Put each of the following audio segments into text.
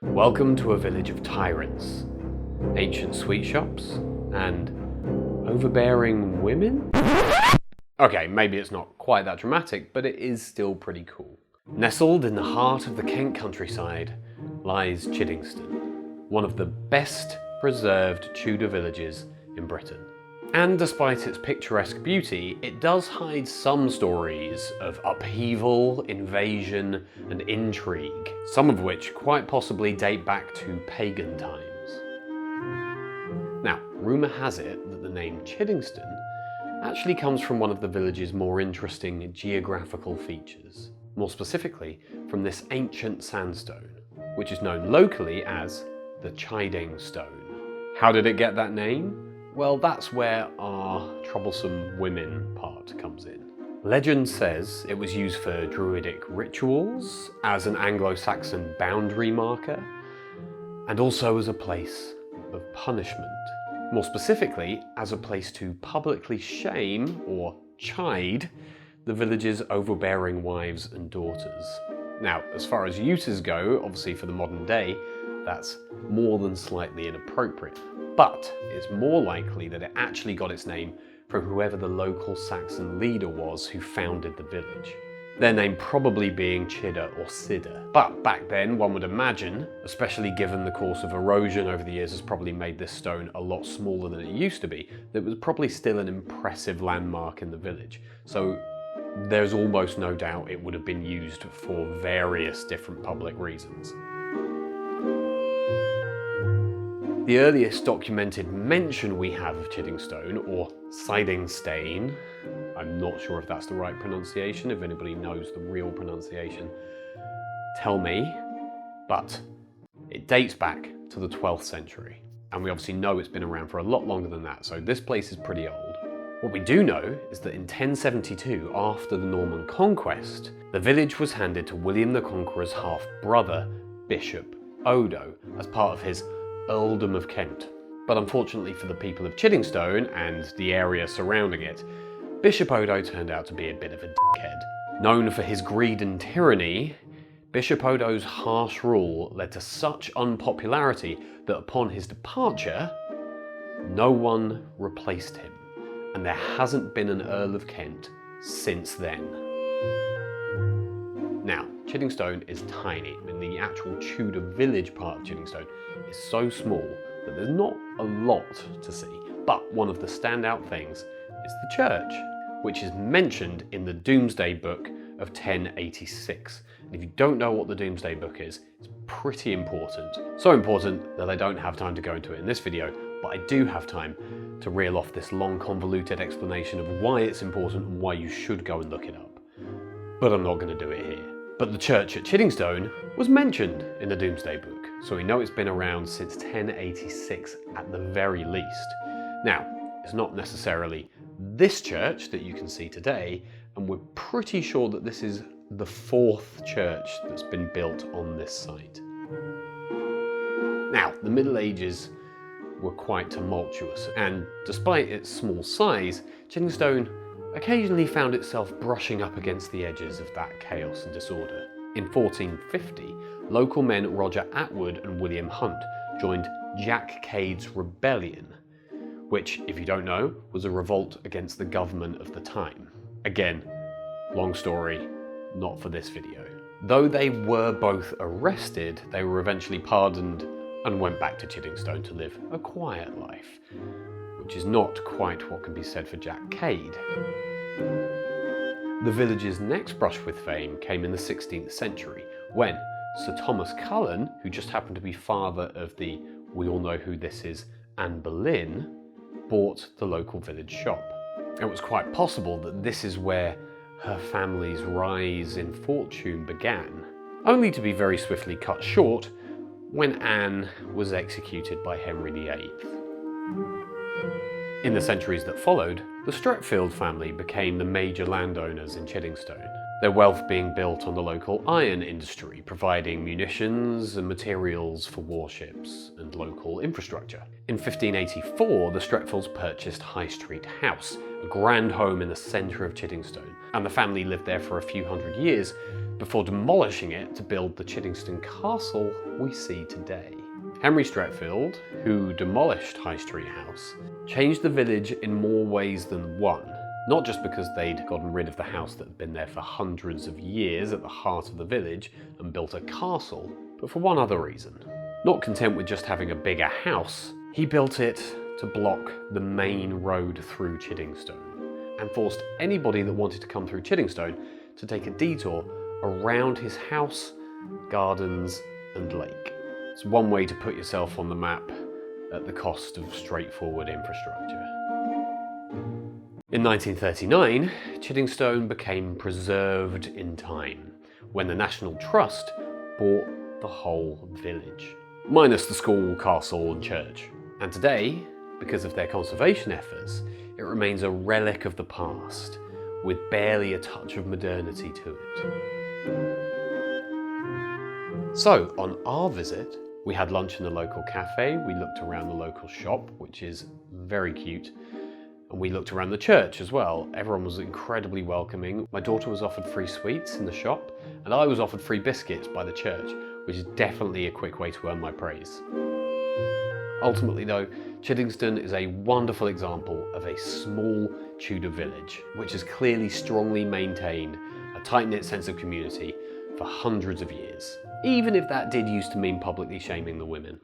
Welcome to a village of tyrants, ancient sweet shops, and overbearing women? Okay, maybe it's not quite that dramatic, but it is still pretty cool. Nestled in the heart of the Kent countryside lies Chiddingstone, one of the best preserved Tudor villages in Britain. And despite its picturesque beauty, it does hide some stories of upheaval, invasion, and intrigue, some of which quite possibly date back to pagan times. Now, rumour has it that the name Chiddingstone actually comes from one of the village's more interesting geographical features, more specifically from this ancient sandstone, which is known locally as the Chiddingstone. How did it get that name? Well, that's where our troublesome women part comes in. Legend says it was used for druidic rituals, as an Anglo-Saxon boundary marker, and also as a place of punishment. More specifically, as a place to publicly shame, or chide, the village's overbearing wives and daughters. Now, as far as uses go, obviously for the modern day, that's more than slightly inappropriate. But it's more likely that it actually got its name from whoever the local Saxon leader was who founded the village. Their name probably being Chidder or Sidder. But back then, one would imagine, especially given the course of erosion over the years has probably made this stone a lot smaller than it used to be, that it was probably still an impressive landmark in the village. So there's almost no doubt it would have been used for various different public reasons. The earliest documented mention we have of Chiddingstone, or Chiddingstone, I'm not sure if that's the right pronunciation, if anybody knows the real pronunciation, tell me, but it dates back to the 12th century, and we obviously know it's been around for a lot longer than that, so this place is pretty old. What we do know is that in 1072, after the Norman conquest, the village was handed to William the Conqueror's half-brother, Bishop Odo, as part of his Earldom of Kent. But unfortunately for the people of Chiddingstone and the area surrounding it, Bishop Odo turned out to be a bit of a dickhead. Known for his greed and tyranny, Bishop Odo's harsh rule led to such unpopularity that upon his departure, no one replaced him, and there hasn't been an Earl of Kent since then. Now, Chiddingstone is tiny, and the actual Tudor village part of Chiddingstone is so small that there's not a lot to see. But one of the standout things is the church, which is mentioned in the Domesday Book of 1086. And if you don't know what the Domesday Book is, it's pretty important. So important that I don't have time to go into it in this video, but I do have time to reel off this long, convoluted explanation of why it's important and why you should go and look it up. But I'm not going to do it here. But the church at Chiddingstone was mentioned in the Domesday Book, so we know it's been around since 1086 at the very least. Now, it's not necessarily this church that you can see today, and we're pretty sure that this is the 4th church that's been built on this site. Now, the Middle Ages were quite tumultuous, and despite its small size, Chiddingstone occasionally found itself brushing up against the edges of that chaos and disorder. In 1450, local men Roger Atwood and William Hunt joined Jack Cade's rebellion, which, if you don't know, was a revolt against the government of the time. Again, long story, not for this video. Though they were both arrested, they were eventually pardoned and went back to Chiddingstone to live a quiet life, which is not quite what can be said for Jack Cade. The village's next brush with fame came in the 16th century, when Sir Thomas Cullen, who just happened to be father of the, we all know who this is, Anne Boleyn, bought the local village shop. It was quite possible that this is where her family's rise in fortune began, only to be very swiftly cut short when Anne was executed by Henry VIII. In the centuries that followed, the Streatfeild family became the major landowners in Chiddingstone, their wealth being built on the local iron industry, providing munitions and materials for warships and local infrastructure. In 1584, the Streatfields purchased High Street House, a grand home in the centre of Chiddingstone, and the family lived there for a few hundred years before demolishing it to build the Chiddingstone castle we see today. Henry Streatfeild, who demolished High Street House, changed the village in more ways than one. Not just because they'd gotten rid of the house that had been there for hundreds of years at the heart of the village and built a castle, but for one other reason. Not content with just having a bigger house, he built it to block the main road through Chiddingstone and forced anybody that wanted to come through Chiddingstone to take a detour around his house, gardens and lake. It's one way to put yourself on the map at the cost of straightforward infrastructure. In 1939, Chiddingstone became preserved in time when the National Trust bought the whole village, minus the school, castle and church. And today, because of their conservation efforts, it remains a relic of the past, with barely a touch of modernity to it. So, on our visit, we had lunch in the local cafe, we looked around the local shop, which is very cute, and we looked around the church as well. Everyone was incredibly welcoming. My daughter was offered free sweets in the shop, and I was offered free biscuits by the church, which is definitely a quick way to earn my praise. Ultimately though, Chiddingstone is a wonderful example of a small Tudor village, which has clearly strongly maintained a tight-knit sense of community for hundreds of years, even if that did used to mean publicly shaming the women.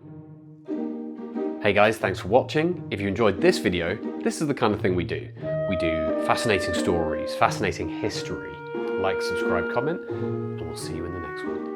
Hey guys, thanks for watching. If you enjoyed this video, this is the kind of thing we do. We do fascinating stories, fascinating history. Like, subscribe, comment, and we'll see you in the next one.